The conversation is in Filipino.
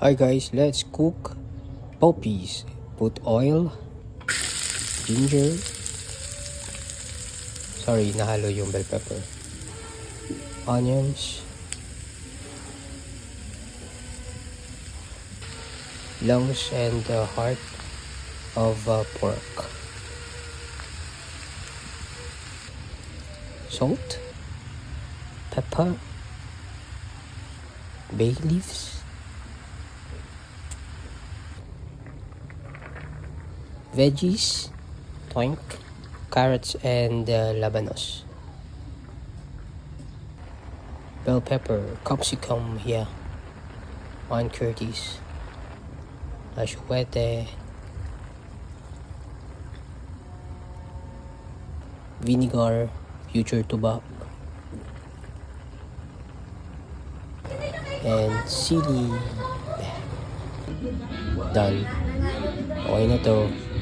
Hi guys, let's cook Bopis. Put oil, ginger, nahalo yung bell pepper, onions, lungs and the heart of pork, salt, pepper, bay leaves, veggies, toink, carrots and labanos, bell pepper, capsicum here, on Curtis, achuete, vinegar, future tubak, and chili. Done. Okay na to.